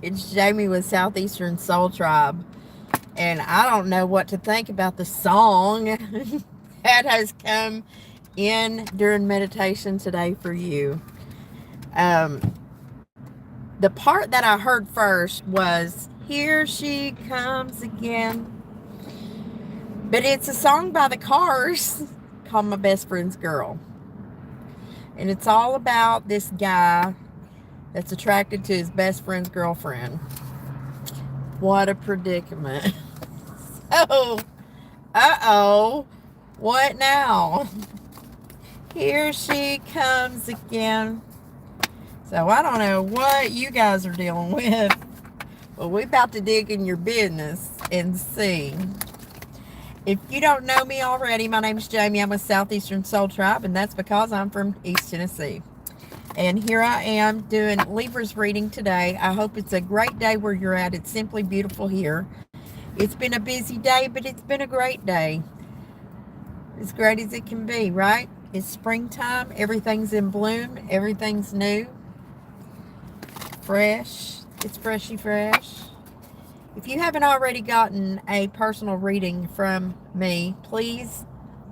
It's Jamie with Southeastern Soul Tribe, and I don't know what to think about the song that has come in during meditation today for you. Um, the part that I heard first was "Here She Comes Again," but it's a song by the Cars called "My Best Friend's Girl," and it's all about this guy that's attracted to his best friend's girlfriend. What a predicament. Oh, uh-oh. What now? Here she comes again. So I don't know what you guys are dealing with, but we're about to dig in your business and see. If you don't know me already, my name is Jamie. I'm with Southeastern Soul Tribe, and that's because I'm from East Tennessee. And here I am doing Libra's reading today. I hope it's a great day where you're at. It's simply beautiful here. It's been a busy day, but it's been a great day. As great as it can be, right? It's springtime. Everything's in bloom. Everything's new. Fresh. It's freshy fresh. If you haven't already gotten a personal reading from me, please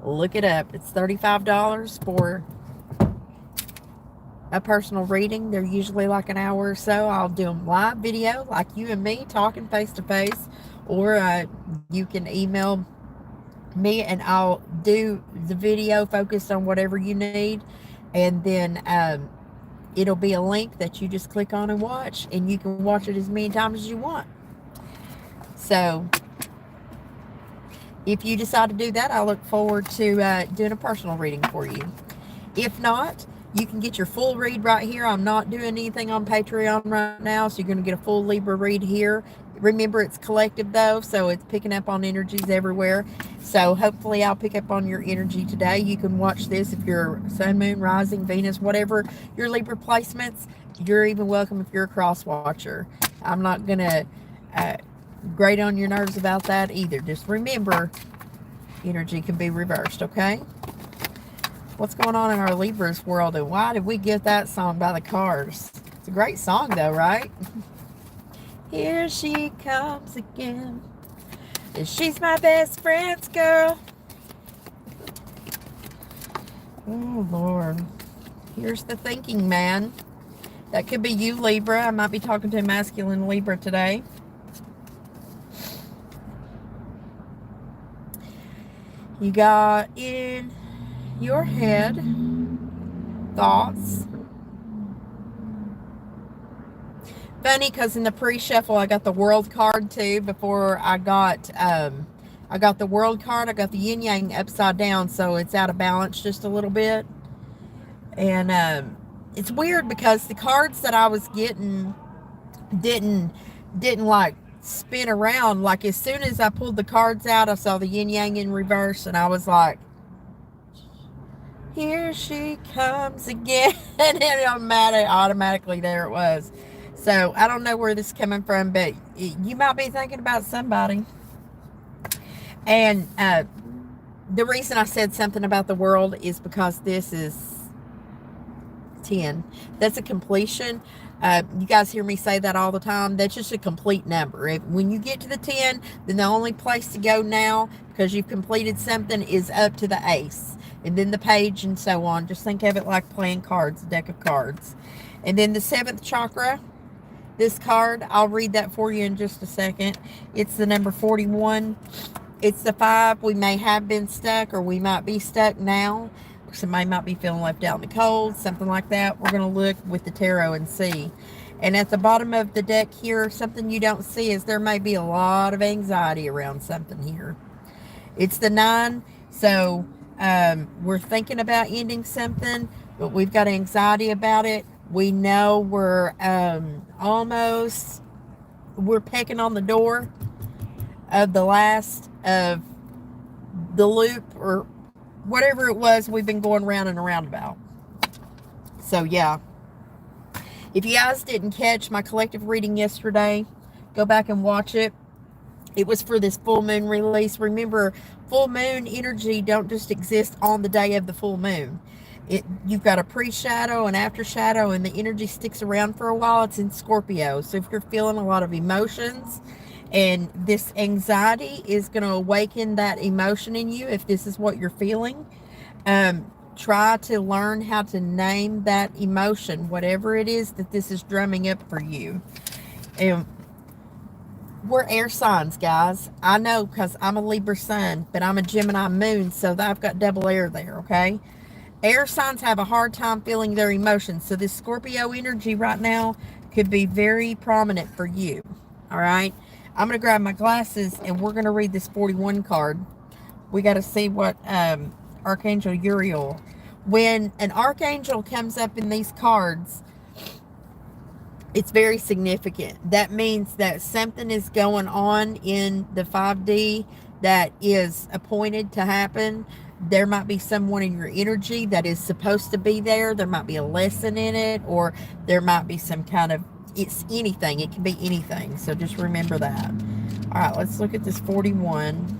look it up. It's $35 for a personal reading. They're usually like an hour or so. I'll do them live video, like you and me talking face to face, or you can email me and I'll do the video focused on whatever you need, and then it'll be a link that you just click on and watch, and you can watch it as many times as you want. So if you decide to do that, I look forward to doing a personal reading for you. If not, you can get your full read right here. I'm not doing anything on Patreon right now, so you're going to get a full Libra read here. Remember, it's collective though, so it's picking up on energies everywhere. So hopefully I'll pick up on your energy today. You can watch this if you're Sun, Moon, Rising, Venus, whatever your Libra placements. You're even welcome if you're a cross watcher. I'm not going to grate on your nerves about that either. Just remember, energy can be reversed, okay? What's going on in our Libra's world, and why did we get that song by the Cars? It's a great song though, right? Here she comes again. She's my best friend's girl. Oh Lord. Here's the thinking man. That could be you, Libra. I might be talking to a masculine Libra today. You got in your head thoughts. Funny, because in the pre-shuffle I got the world card too. Before I got the world card, I got the yin yang upside down, so it's out of balance just a little bit. And it's weird because the cards that I was getting didn't like spin around. Like as soon as I pulled the cards out, I saw the yin yang in reverse, and I was like, here she comes again. And automatically there it was. So I don't know where this is coming from, but you might be thinking about somebody. And the reason I said something about the world is because this is 10. That's a completion. You guys hear me say that all the time. That's just a complete number. When you get to the 10, then the only place to go now, because you've completed something, is up to the ace. And then the page and so on. Just think of it like playing cards, a deck of cards. And then the 7th chakra, this card, I'll read that for you in just a second. It's the number 41. It's the 5. We may have been stuck, or we might be stuck now. Somebody might be feeling left out in the cold, something like that. We're going to look with the tarot and see. And at the bottom of the deck here, something you don't see is there may be a lot of anxiety around something here. It's the 9. So we're thinking about ending something, but we've got anxiety about it. We know we're pecking on the door of the last of the loop, or whatever it was we've been going round and around about. So yeah, if you guys didn't catch my collective reading yesterday, go back and watch it. It was for this full moon release. Remember, full moon energy don't just exist on the day of the full moon. You've got a pre-shadow and after shadow, and the energy sticks around for a while. It's in Scorpio. So if you're feeling a lot of emotions and this anxiety is going to awaken that emotion in you, if this is what you're feeling, try to learn how to name that emotion, whatever it is that this is drumming up for you. And we're air signs, guys. I know, because I'm a Libra sun, but I'm a Gemini moon, so I've got double air there, okay? Air signs have a hard time feeling their emotions, so this Scorpio energy right now could be very prominent for you, all right? I'm going to grab my glasses, and we're going to read this 41 card. We got to see what Archangel Uriel. When an archangel comes up in these cards, it's very significant. That means that something is going on in the 5D that is appointed to happen. There might be someone in your energy that is supposed to be there. There might be a lesson in it, or there might be some kind of, it's anything. It can be anything. So just remember that. All right, let's look at this 41.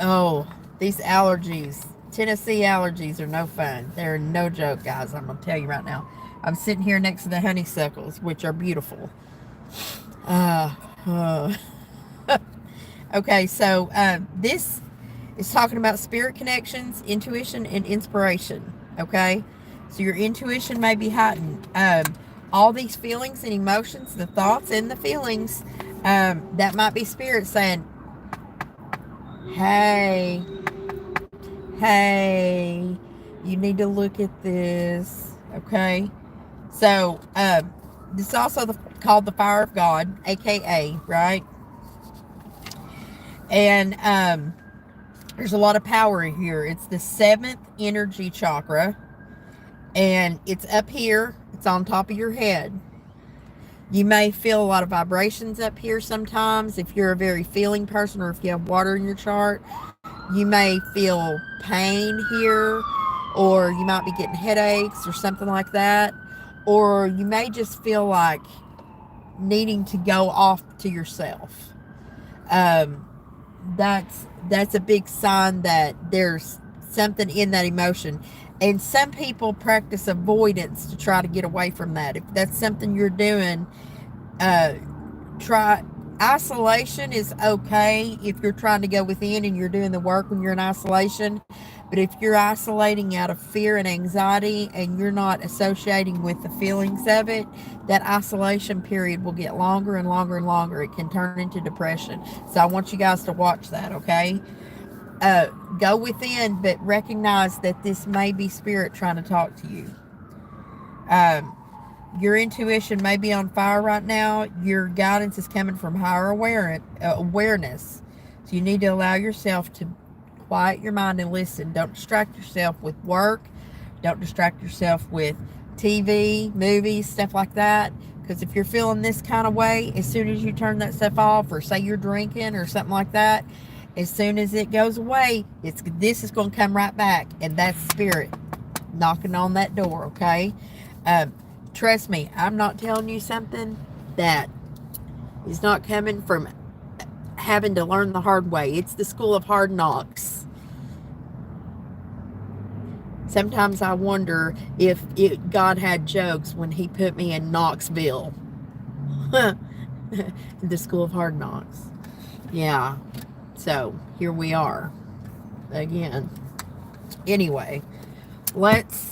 Oh, these allergies. Tennessee allergies are no fun. They're no joke, guys. I'm going to tell you right now. I'm sitting here next to the honeysuckles, which are beautiful. Okay, so this is talking about spirit connections, intuition, and inspiration. Okay, so your intuition may be heightened. All these feelings and emotions, the thoughts and the feelings, that might be spirit saying, hey, you need to look at this. Okay, so this is also called the fire of God, aka, right? And there's a lot of power here. It's the 7th energy chakra, and it's up here. It's on top of your head. You may feel a lot of vibrations up here sometimes if you're a very feeling person, or if you have water in your chart. You may feel pain here, or you might be getting headaches or something like that. Or you may just feel like needing to go off to yourself. That's a big sign that there's something in that emotion. And some people practice avoidance to try to get away from that. If that's something you're doing, try. Isolation is okay if you're trying to go within and you're doing the work when you're in isolation. But if you're isolating out of fear and anxiety, and you're not associating with the feelings of it, that isolation period will get longer and longer and longer. It can turn into depression. So I want you guys to watch that, okay? Go within, but recognize that this may be spirit trying to talk to you. Your intuition may be on fire right now. Your guidance is coming from higher awareness. So you need to allow yourself to quiet your mind and listen. Don't distract yourself with work. Don't distract yourself with TV, movies, stuff like that. Because if you're feeling this kind of way, as soon as you turn that stuff off, or say you're drinking or something like that, as soon as it goes away, this is going to come right back. And that's spirit knocking on that door, okay? Trust me, I'm not telling you something that is not coming from having to learn the hard way. It's the school of hard knocks. Sometimes I wonder if God had jokes when he put me in Knoxville. The school of hard knocks. Yeah. So, here we are. Again. Anyway, let's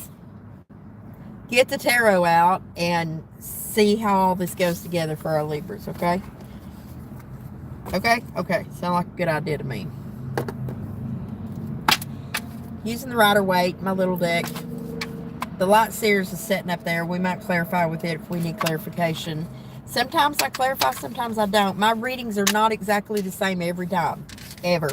get the tarot out and see how all this goes together for our Libras, okay? Okay. Sound like a good idea to me. Using the Rider-Waite, my little deck. The Light Seers is sitting up there. We might clarify with it if we need clarification. Sometimes I clarify, sometimes I don't. My readings are not exactly the same every time. Ever.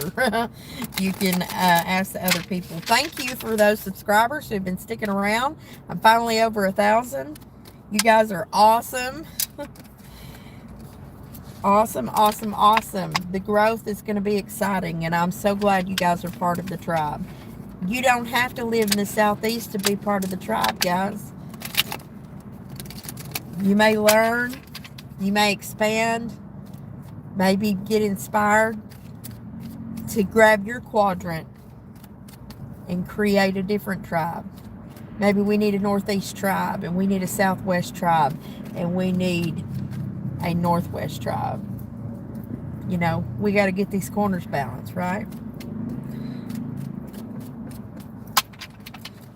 You can ask the other people. Thank you for those subscribers who've been sticking around. I'm finally over 1,000. You guys are awesome. Awesome. The growth is going to be exciting, and I'm so glad you guys are part of the tribe. You don't have to live in the Southeast to be part of the tribe, guys. You may learn, you may expand, maybe get inspired to grab your quadrant and create a different tribe. Maybe we need a northeast tribe, and we need a southwest tribe, and we need a northwest tribe. You know, we got to get these corners balanced, right?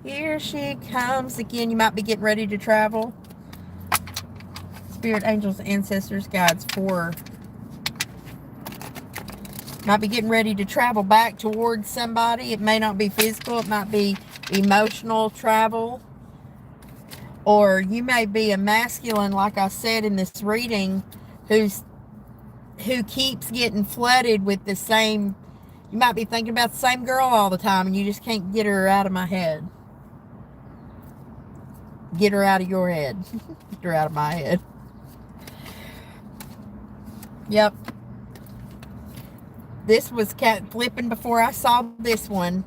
Here she comes again. You might be getting ready to travel. Spirit, angels, ancestors, guides for. Might be getting ready to travel back towards somebody. It may not be physical. It might be emotional travel. Or you may be a masculine, like I said in this reading, who keeps getting flooded with the same. You might be thinking about the same girl all the time, and you just can't get her out of my head. Get her out of your head. Get her out of my head. Yep. This was flipping before I saw this one,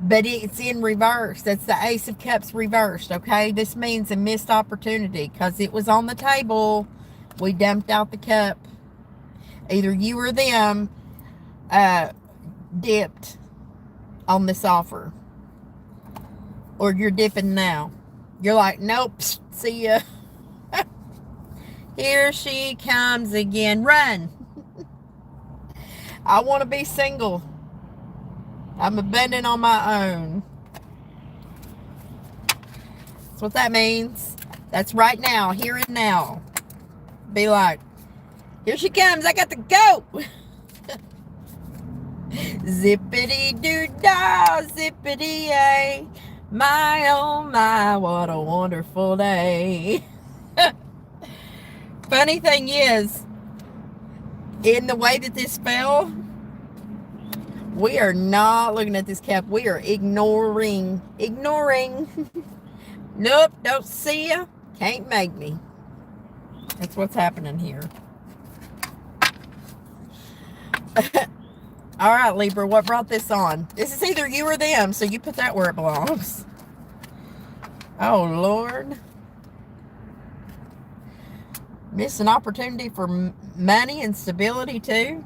but it's in reverse. That's the Ace of Cups reversed, okay? This means a missed opportunity because it was on the table. We dumped out the cup. Either you or them dipped on this offer, or you're dipping now. You're like, nope, see ya. Here she comes again. Run. I want to be single. I'm abandoned on my own. That's what that means. That's right now, here and now. Be like, here she comes. I got to go. Zippity-doo-dah, zippity-yay. My, oh my, what a wonderful day. Funny thing is, in the way that this fell, we are not looking at this cap. We are ignoring. Nope, don't see ya. Can't make me. That's what's happening here. All right, Libra, what brought this on? This is either you or them, so you put that where it belongs. Oh, Lord. Miss an opportunity for money and stability, too.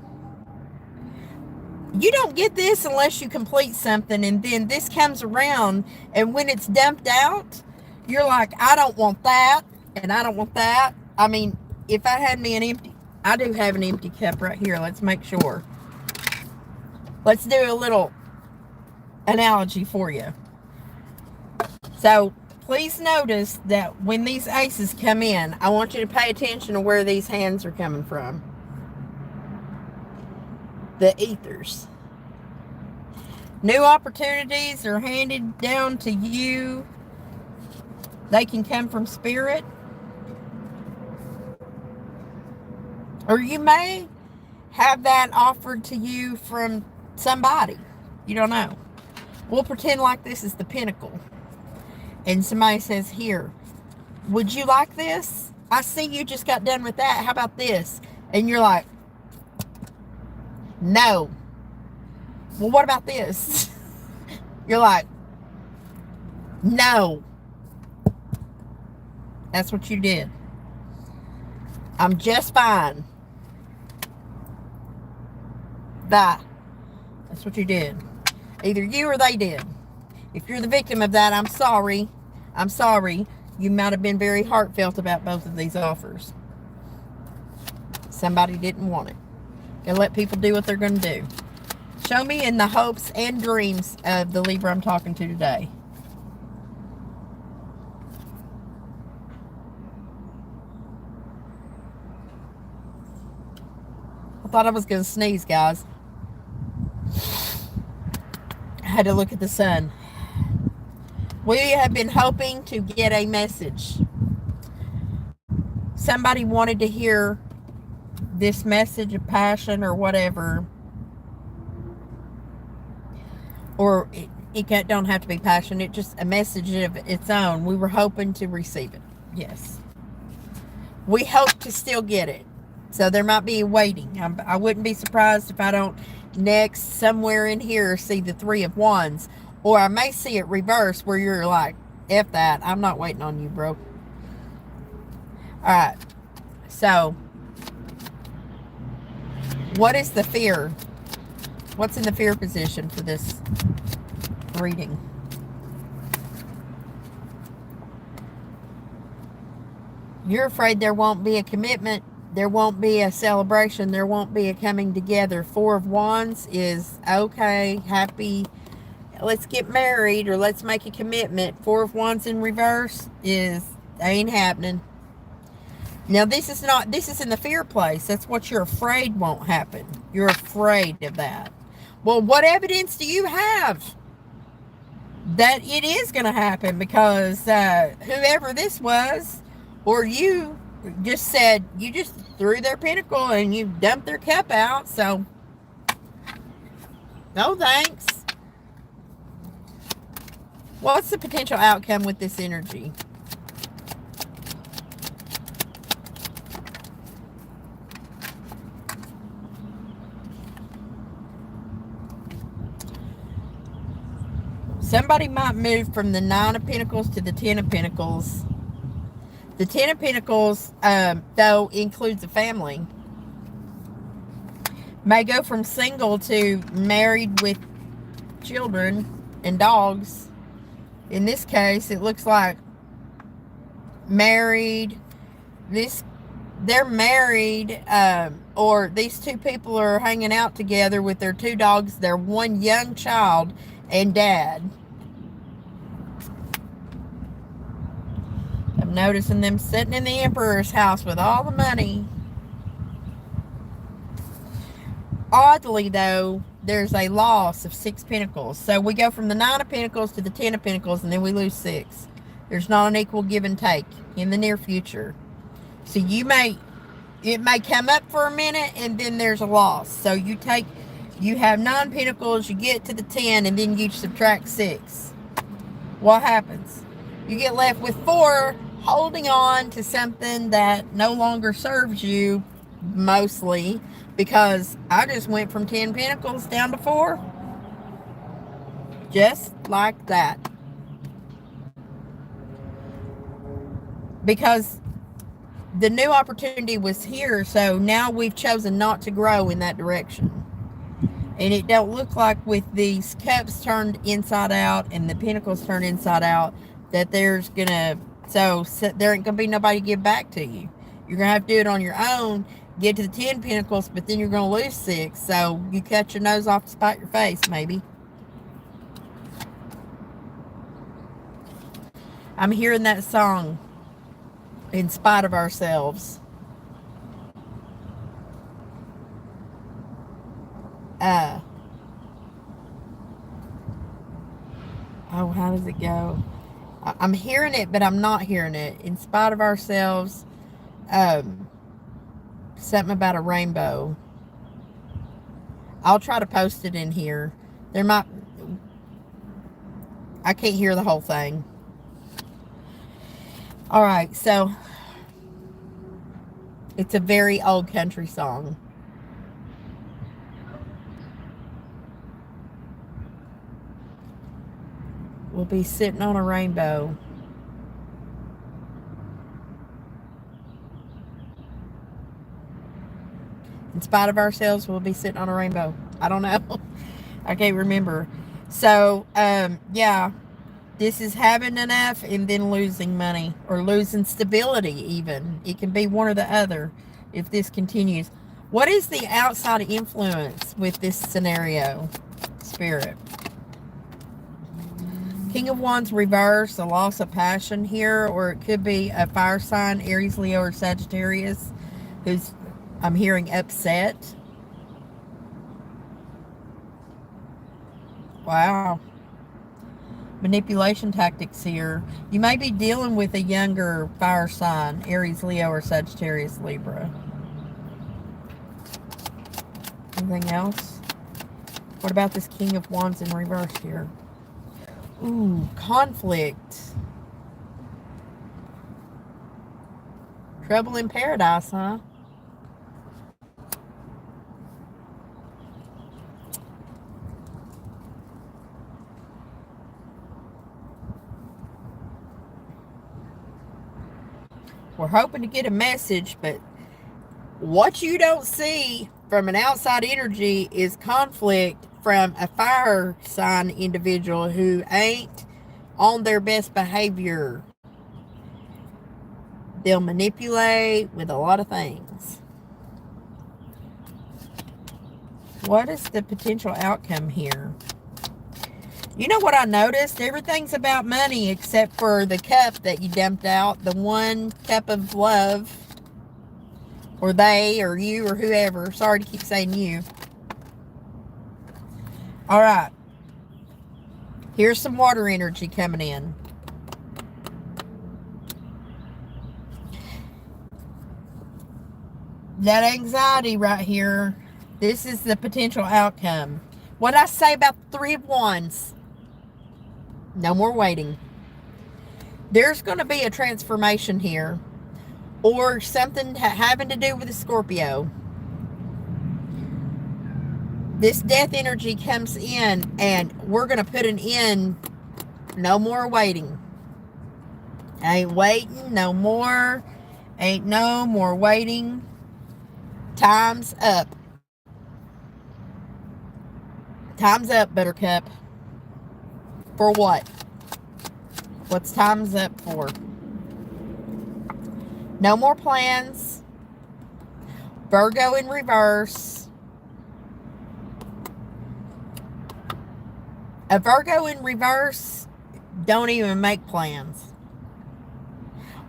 You don't get this unless you complete something, and then this comes around, and when it's dumped out, you're like, I don't want that, and I don't want that. I mean, if I had me an empty, I do have an empty cup right here. Let's make sure. Let's do a little analogy for you. So, please notice that when these aces come in, I want you to pay attention to where these hands are coming from. The ethers. New opportunities are handed down to you. They can come from spirit. Or you may have that offered to you from somebody. You don't know. We'll pretend like this is the pinnacle. And somebody says, here, would you like this? I see you just got done with that. How about this? And you're like, no. Well, what about this? You're like, no. That's what you did. I'm just fine. Bye. That's what you did. Either you or they did. If you're the victim of that, I'm sorry. I'm sorry. You might have been very heartfelt about both of these offers. Somebody didn't want it. Gotta let people do what they're going to do. Show me in the hopes and dreams of the Libra I'm talking to today. I thought I was going to sneeze, guys. I had to look at the sun. We have been hoping to get a message. Somebody wanted to hear this message of passion or whatever. Or it don't have to be passion. It's just a message of its own. We were hoping to receive it. Yes. We hope to still get it. So there might be a waiting. I wouldn't be surprised if I don't next somewhere in here see the Three of Wands. Or I may see it reverse where you're like, F that. I'm not waiting on you, bro. Alright. So, what is the fear? What's in the fear position for this reading. You're afraid there won't be a commitment, there won't be a celebration, there won't be a coming together. Four of Wands is okay, happy, let's get married or let's make a commitment. Four of Wands in reverse is ain't happening. Now this is in the fear place. That's what you're afraid won't happen. You're afraid of that. Well, what evidence do you have that it is going to happen? Because whoever this was, or you just said, you just threw their pentacle and you dumped their cup out. So, no thanks. What's the potential outcome with this energy? Somebody might move from the Nine of Pentacles to the Ten of Pentacles. The Ten of Pentacles, though, includes a family. May go from single to married with children and dogs. In this case, it looks like married. They're married, or these two people are hanging out together with their two dogs, their one young child, and dad. I'm noticing them sitting in the Emperor's house with all the money. Oddly, though, there's a loss of 6 Pentacles. So we go from the 9 of Pentacles to the 10 of Pentacles, and then we lose 6. There's not an equal give and take in the near future. So it may come up for a minute, and then there's a loss. So you have 9 Pentacles, you get to the 10, and then you subtract 6. What happens? You get left with 4, holding on to something that no longer serves you, mostly, because I just went from 10 Pentacles down to 4. Just like that. Because the new opportunity was here, so now we've chosen not to grow in that direction. And it don't look like with these cups turned inside out and the pentacles turned inside out that there's gonna, so there ain't gonna be nobody to give back to you. You're gonna have to do it on your own, get to the 10 Pentacles, but then you're gonna lose 6. So you cut your nose off to spite your face, maybe. I'm hearing that song, In Spite of Ourselves. Oh, how does it go? I'm hearing it, but I'm not hearing it. In spite of ourselves. Something about a rainbow. I'll try to post it in here. I can't hear the whole thing. All right, so it's a very old country song. We'll be sitting on a rainbow. In spite of ourselves, we'll be sitting on a rainbow. I don't know. I can't remember. So, yeah. This is having enough and then losing money. Or losing stability, even. It can be one or the other if this continues. What is the outside influence with this scenario, Spirit? King of Wands reverse, a loss of passion here, or it could be a fire sign, Aries, Leo, or Sagittarius, who's, I'm hearing, upset. Wow. Manipulation tactics here. You may be dealing with a younger fire sign, Aries, Leo, or Sagittarius, Libra. Anything else? What about this King of Wands in reverse here? Ooh, conflict. Trouble in paradise, huh? We're hoping to get a message, but what you don't see from an outside energy is conflict from a fire sign individual who ain't on their best behavior. They'll manipulate with a lot of things. What is the potential outcome here? You know what I noticed? Everything's about money except for the cup that you dumped out. The one cup of love. Or they, or you, or whoever. Sorry to keep saying you. Alright. Here's some water energy coming in. That anxiety right here. This is the potential outcome. What did I say about the Three of Wands? No more waiting. There's going to be a transformation here. Or something having to do with a Scorpio. This death energy comes in and we're going to put an end. No more waiting. Ain't waiting no more. Ain't no more waiting. Time's up. Time's up, Buttercup. For what? What's time's up for? No more plans. Virgo in reverse. A Virgo in reverse don't even make plans.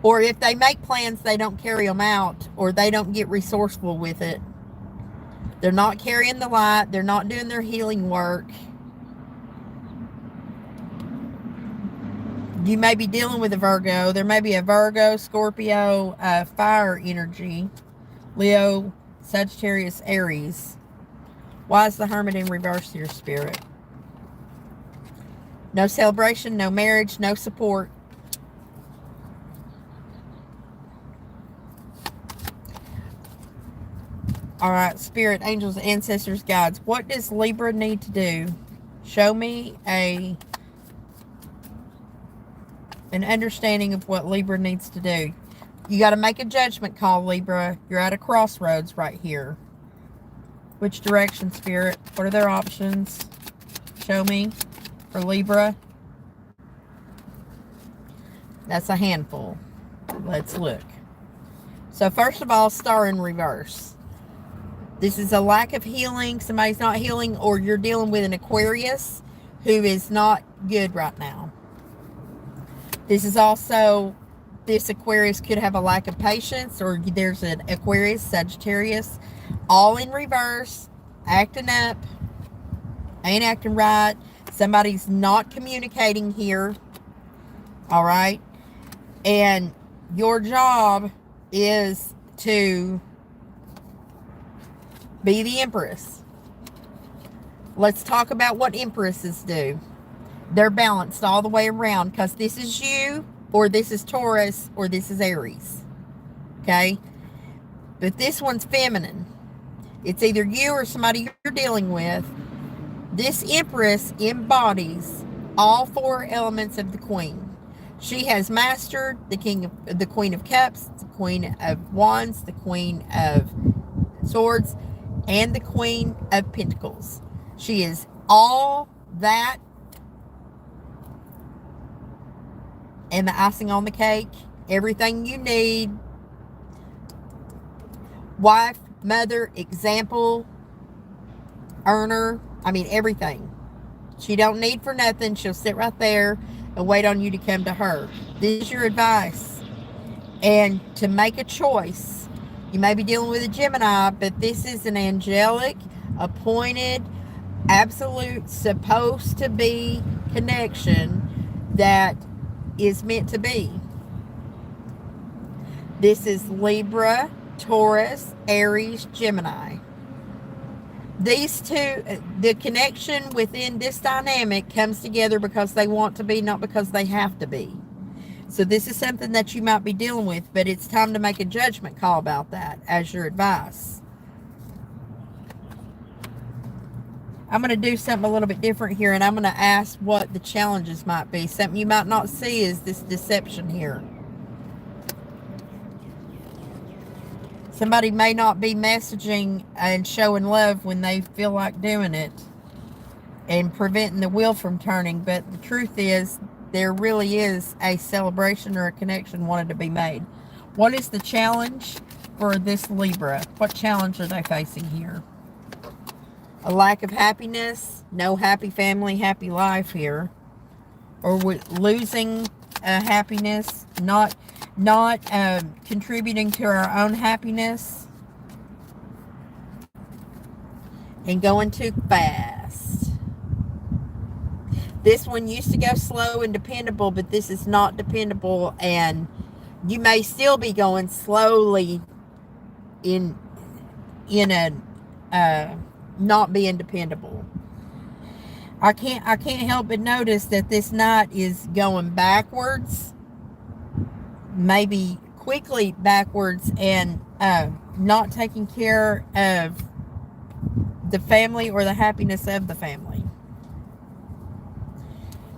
Or if they make plans, they don't carry them out. Or they don't get resourceful with it. They're not carrying the light. They're not doing their healing work. You may be dealing with a Virgo. There may be a Virgo, Scorpio, fire energy. Leo, Sagittarius, Aries. Why is the Hermit in reverse here, Spirit? No celebration, no marriage, no support. Alright, Spirit, angels, ancestors, guides. What does Libra need to do? Show me an understanding of what Libra needs to do. You got to make a judgment call, Libra. You're at a crossroads right here. Which direction, Spirit? What are their options? Show me for Libra. That's a handful. Let's look. So first of all, Star in reverse. This is a lack of healing. Somebody's not healing, or you're dealing with an Aquarius who is not good right now. This is also, this Aquarius could have a lack of patience, or there's an Aquarius, Sagittarius, all in reverse, acting up, ain't acting right. Somebody's not communicating here. All right. And your job is to be the Empress. Let's talk about what Empresses do. They're balanced all the way around, because this is you, or this is Taurus, or this is Aries. Okay? But this one's feminine. It's either you or somebody you're dealing with. This Empress embodies all four elements of the Queen. She has mastered the Queen of Cups, the Queen of Wands, the Queen of Swords, and the Queen of Pentacles. She is all that and the icing on the cake. Everything you need. Wife, mother, example, earner. I mean, everything. She don't need for nothing. She'll sit right there and wait on you to come to her. This is your advice. And to make a choice, you may be dealing with a Gemini, but this is an angelic, appointed, absolute, supposed to be connection that is meant to be. This is Libra, Taurus, Aries, Gemini. These two, the connection within this dynamic comes together because they want to be, not because they have to be. So this is something that you might be dealing with, but it's time to make a judgment call about that as your advice. I'm going to do something a little bit different here, and I'm going to ask what the challenges might be. Something you might not see is this deception here. Somebody may not be messaging and showing love when they feel like doing it. and preventing the wheel from turning. But the truth is, there really is a celebration or a connection wanted to be made. What is the challenge for this Libra? What challenge are they facing here? A lack of happiness, no happy family, happy life here. Or losing happiness, not contributing to our own happiness, and going too fast. This one used to go slow and dependable, but this is not dependable, and you may still be going slowly in a not being dependable. I can't help but notice that this knight is going backwards, maybe quickly backwards, and not taking care of the family or the happiness of the family.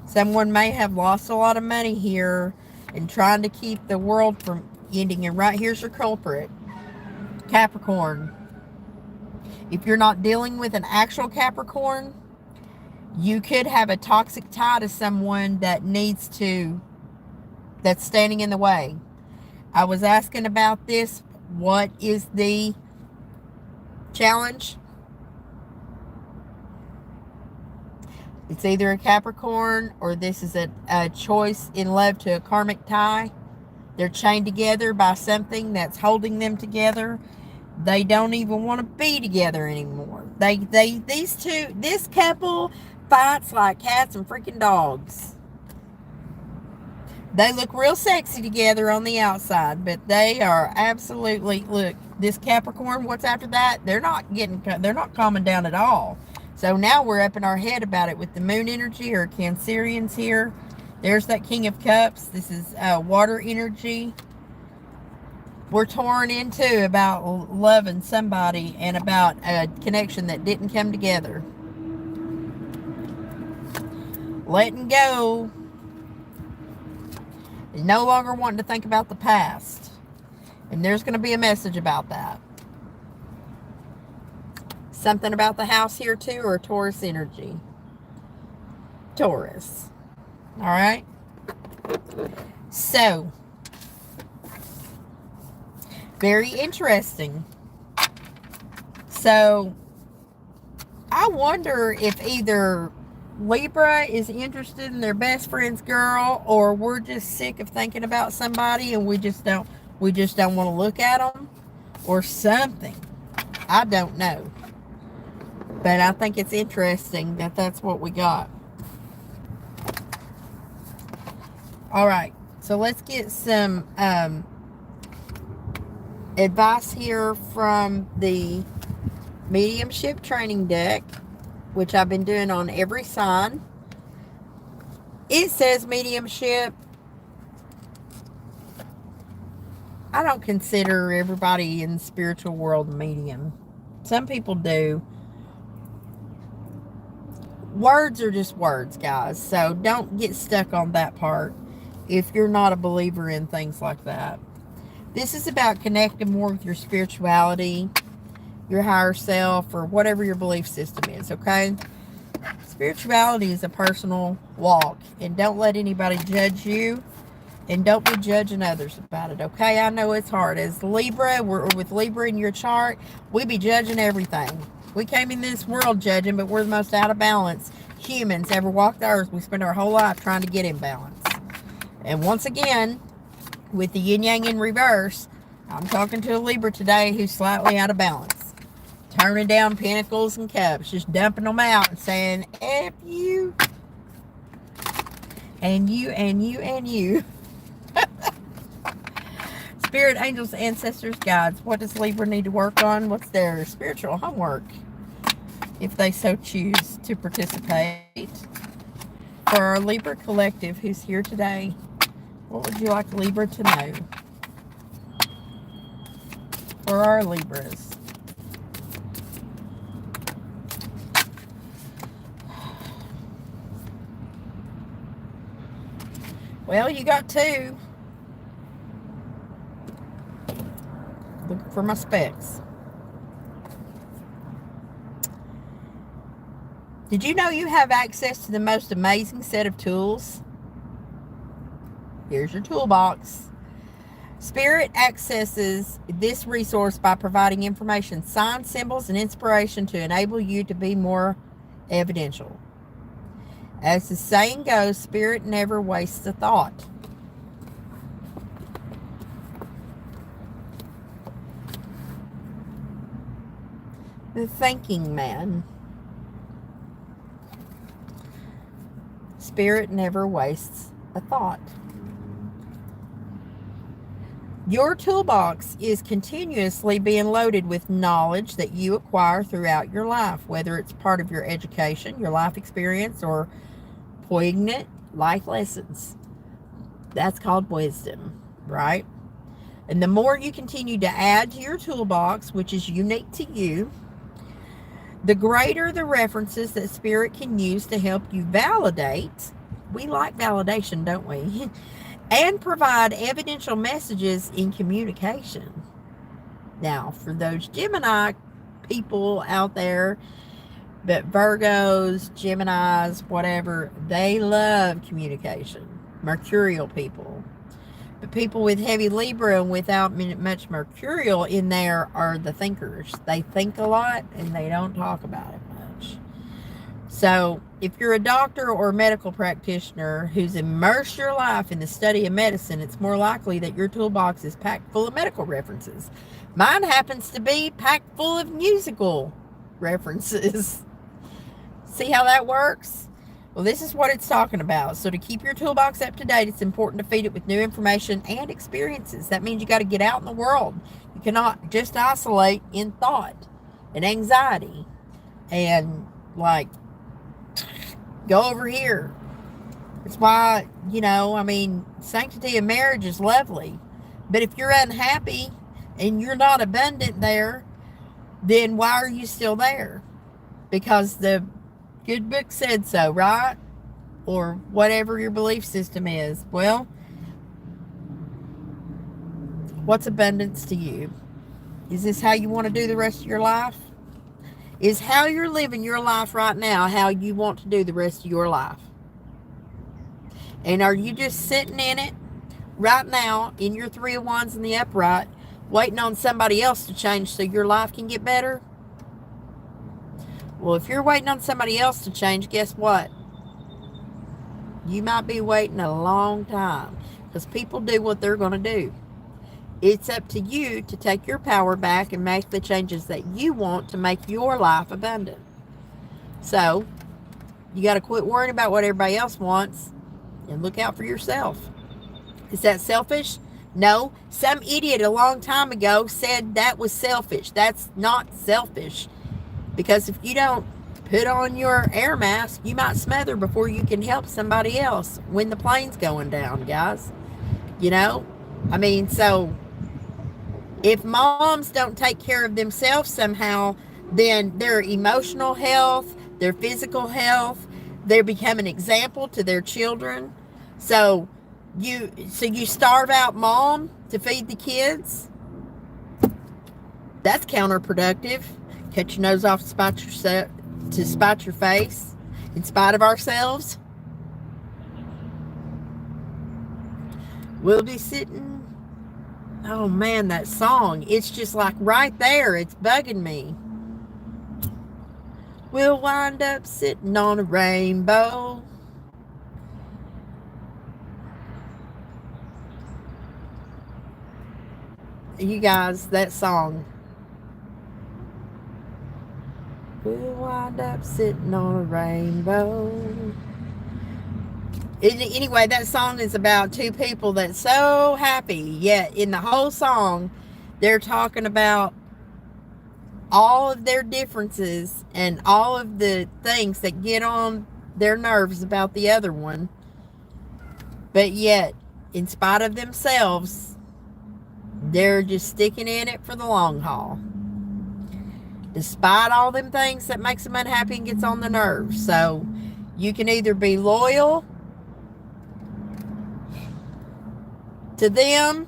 Someone may have lost a lot of money here and trying to keep the world from ending. And right here's your culprit, Capricorn. If you're not dealing with an actual Capricorn, you could have a toxic tie to someone that's standing in the way. I was asking about this. What is the challenge? It's either a Capricorn or this is a choice in love to a karmic tie. They're chained together by something that's holding them together. They don't even want to be together anymore. This couple fights like cats and freaking dogs. They look real sexy together on the outside, but they are absolutely, look, this Capricorn, what's after that? They're not calming down at all. So now we're up in our head about it with the moon energy or Cancerians here. There's that King of Cups. This is water energy. We're torn into about loving somebody and about a connection that didn't come together. Letting go. And no longer wanting to think about the past. And there's going to be a message about that. Something about the house here too, or Taurus energy. Taurus. All right. So, very interesting. So, I wonder if either Libra is interested in their best friend's girl, or we're just sick of thinking about somebody and we just don't want to look at them, or something. I don't know. But I think it's interesting that that's what we got. All right. So let's get some advice here from the mediumship training deck, which I've been doing on every sign. It says mediumship. I don't consider everybody in the spiritual world a medium. Some people do. Words are just words, guys. So don't get stuck on that part if you're not a believer in things like that. This is about connecting more with your spirituality, your higher self, or whatever your belief system is, okay? Spirituality is a personal walk, and don't let anybody judge you, and don't be judging others about it, okay? I know it's hard. As Libra, we're with Libra in your chart, we be judging everything. We came in this world judging, but we're the most out of balance humans ever walked the earth. We spend our whole life trying to get in balance. And once again, with the yin-yang in reverse, I'm talking to a Libra today who's slightly out of balance. Turning down pentacles and cups, just dumping them out and saying, F you, and you, and you, and you. Spirit, angels, ancestors, guides, what does Libra need to work on? What's their spiritual homework, if they so choose to participate? For our Libra collective who's here today, what would you like Libra to know? For our Libras. Well, you got two. Looking for my specs. Did you know you have access to the most amazing set of tools? Here's your toolbox. Spirit accesses this resource by providing information, signs, symbols, and inspiration to enable you to be more evidential. As the saying goes, Spirit never wastes a thought. The thinking man. Spirit never wastes a thought. Your toolbox is continuously being loaded with knowledge that you acquire throughout your life, whether it's part of your education, your life experience, or poignant life lessons. That's called wisdom, right? And the more you continue to add to your toolbox, which is unique to you, the greater the references that Spirit can use to help you validate. We like validation, don't we? And provide evidential messages in communication. Now, for those Gemini people out there, but Virgos, Geminis, whatever, they love communication. Mercurial people. But people with heavy Libra and without much Mercurial in there are the thinkers. They think a lot and they don't talk about it much. So if you're a doctor or a medical practitioner who's immersed your life in the study of medicine, it's more likely that your toolbox is packed full of medical references. Mine happens to be packed full of musical references. See how that works? Well, this is what it's talking about. So to keep your toolbox up to date, it's important to feed it with new information and experiences. That means you got to get out in the world. You cannot just isolate in thought and anxiety and like go over here. It's why, sanctity of marriage is lovely. But if you're unhappy and you're not abundant there, then why are you still there? Because the good book said so, right? Or whatever your belief system is. Well, what's abundance to you? Is this how you want to do the rest of your life? Is how you're living your life right now how you want to do the rest of your life? And are you just sitting in it right now in your Three of Wands in the upright, waiting on somebody else to change so your life can get better? Well, if you're waiting on somebody else to change, guess what? You might be waiting a long time, because people do what they're going to do. It's up to you to take your power back and make the changes that you want to make your life abundant. So, you got to quit worrying about what everybody else wants and look out for yourself. Is that selfish? No. Some idiot a long time ago said that was selfish. That's not selfish. Because if you don't put on your air mask, you might smother before you can help somebody else when the plane's going down, guys. So if moms don't take care of themselves somehow, then their emotional health, their physical health, they become an example to their children. So you starve out mom to feed the kids. That's counterproductive. Cut your nose off to spite your face in spite of ourselves. We'll be sitting. Oh man, that song. It's just like right there. It's bugging me. We'll wind up sitting on a rainbow. You guys, that song. We'll wind up sitting on a rainbow. Anyway, that song is about two people that's so happy, yet in the whole song, they're talking about all of their differences and all of the things that get on their nerves about the other one. But yet, in spite of themselves, they're just sticking in it for the long haul. Despite all them things that makes them unhappy and gets on the nerves. So, you can either be loyal to them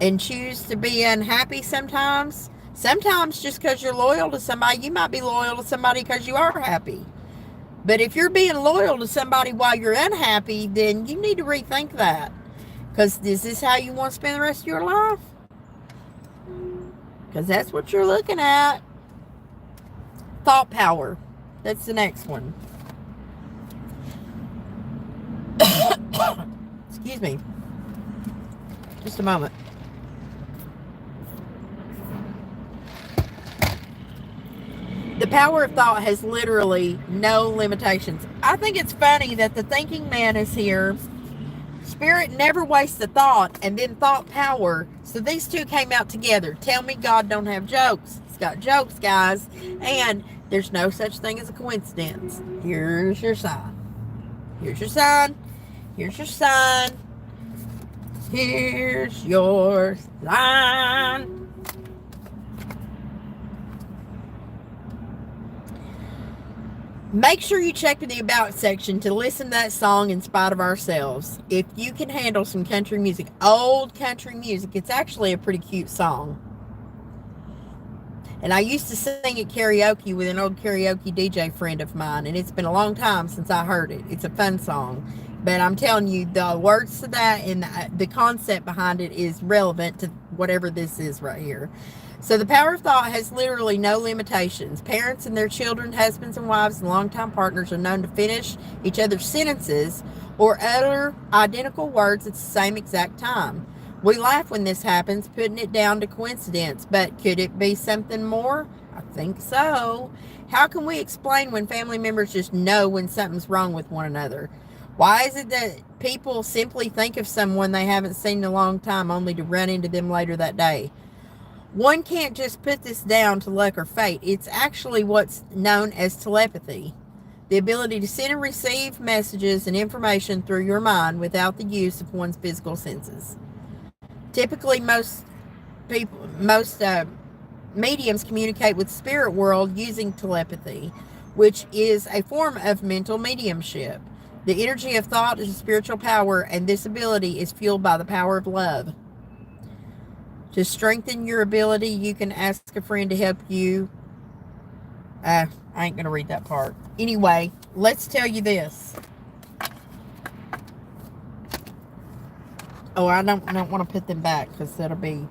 and choose to be unhappy sometimes Sometimes just because you're loyal to somebody, you might be loyal to somebody because you are happy. But if you're being loyal to somebody while you're unhappy, then you need to rethink that. Because is this how you want to spend the rest of your life? Because that's what you're looking at. Thought power. That's the next one. Excuse me. Just a moment. The power of thought has literally no limitations. I think it's funny that the thinking man is here. Spirit never wastes a thought, and then thought power. So these two came out together. Tell me God don't have jokes. It's got jokes, guys. And there's no such thing as a coincidence. Here's your sign. Here's your sign. Here's your sign. Here's your sign. Make sure you check in the About section to listen to that song In Spite of Ourselves. If you can handle some country music, old country music, it's actually a pretty cute song. And I used to sing at karaoke with an old karaoke DJ friend of mine, and it's been a long time since I heard it. It's a fun song. But I'm telling you, the words to that and the concept behind it is relevant to whatever this is right here. So the power of thought has literally no limitations. Parents and their children, husbands and wives, and longtime partners are known to finish each other's sentences or utter identical words at the same exact time. We laugh when this happens, putting it down to coincidence, but could it be something more? I think so. How can we explain when family members just know when something's wrong with one another? Why is it that people simply think of someone they haven't seen in a long time only to run into them later that day? One can't just put this down to luck or fate. It's actually what's known as telepathy. The ability to send and receive messages and information through your mind without the use of one's physical senses. Typically, most mediums communicate with the spirit world using telepathy, which is a form of mental mediumship. The energy of thought is a spiritual power, and this ability is fueled by the power of love. To strengthen your ability, you can ask a friend to help you. I ain't going to read that part. Anyway, let's tell you this. Oh, I don't want to put them back because that'll be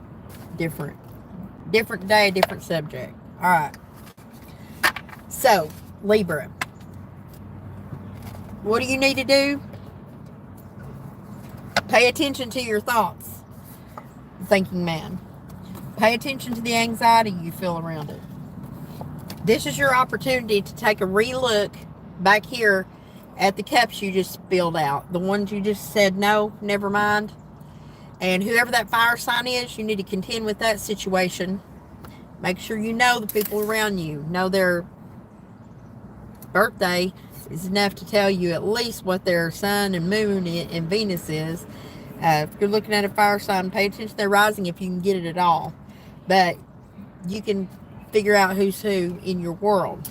different. Different day, different subject. All right. So, Libra. What do you need to do? Pay attention to your thoughts. Thinking man. Pay attention to the anxiety you feel around it. This is your opportunity to take a relook back here at the cups you just spilled out. The ones you just said, no, never mind. And whoever that fire sign is, you need to contend with that situation. Make sure you know the people around you. Know their birthday is enough to tell you at least what their sun and moon and Venus is. If you're looking at a fire sign, pay attention to their rising if you can get it at all. But you can figure out who's who in your world.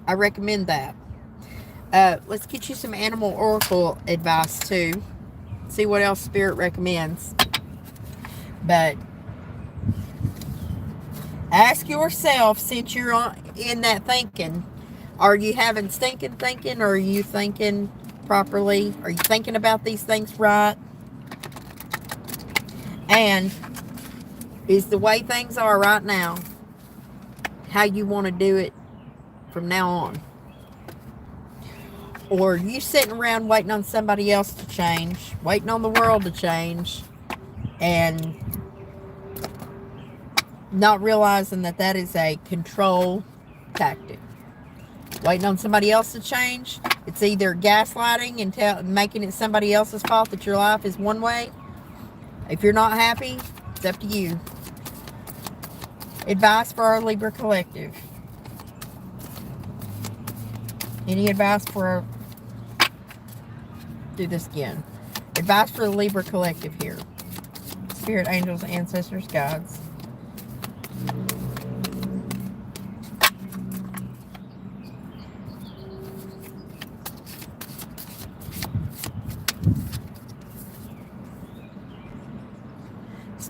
I recommend that. Let's get you some animal oracle advice too. See what else Spirit recommends. But ask yourself, since you're in that thinking, are you having stinking thinking, or are you thinking properly? Are you thinking about these things right? And is the way things are right now how you want to do it from now on? Or are you sitting around waiting on somebody else to change, waiting on the world to change, and not realizing that that is a control tactic? Waiting on somebody else to change. It's either gaslighting and making it somebody else's fault that your life is one way. If you're not happy, it's up to you. Advice for our Libra collective. Any advice for... Do this again. Advice for the Libra collective here. Spirit, angels, ancestors, guides.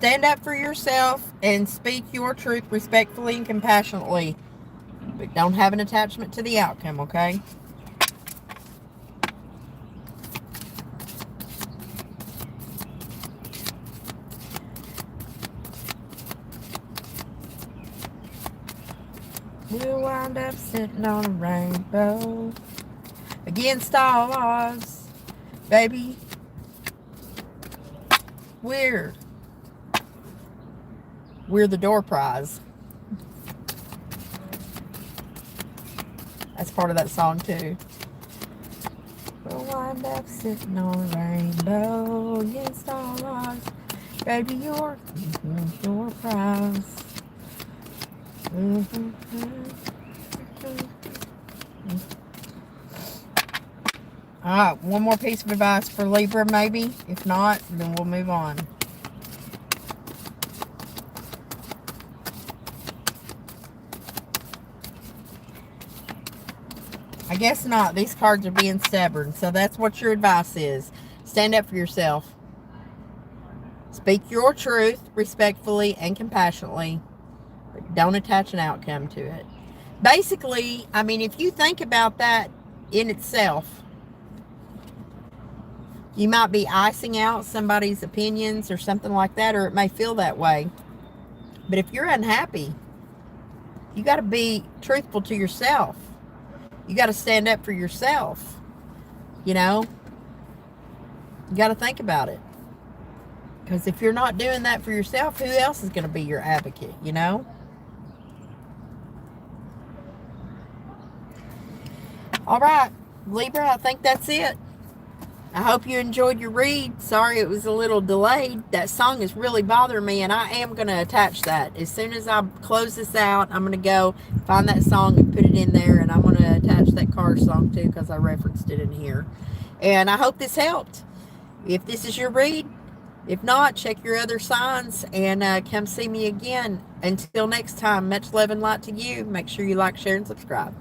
Stand up for yourself and speak your truth respectfully and compassionately. But don't have an attachment to the outcome, okay? We'll wind up sitting on a rainbow against all odds. Baby, we're the door prize. That's part of that song too. We'll wind up sitting on a rainbow against all odds. Baby, you're your prize. Alright, one more piece of advice for Libra maybe. If not, then we'll move on. I guess not. These cards are being stubborn. So that's what your advice is. Stand up for yourself. Speak your truth respectfully and compassionately. But don't attach an outcome to it. Basically, I mean, if you think about that in itself, you might be icing out somebody's opinions or something like that, or it may feel that way. But if you're unhappy, you got to be truthful to yourself. You got to stand up for yourself. You know, you got to think about it. Because if you're not doing that for yourself, who else is going to be your advocate, you know? All right, Libra, I think that's it. I hope you enjoyed your read. Sorry it was a little delayed. That song is really bothering me, and I am going to attach that. As soon as I close this out, I'm going to go find that song and put it in there, and I'm going to attach that car song too because I referenced it in here. And I hope this helped. If this is your read, if not, check your other signs and come see me again. Until next time, much love and light to you. Make sure you like, share, and subscribe.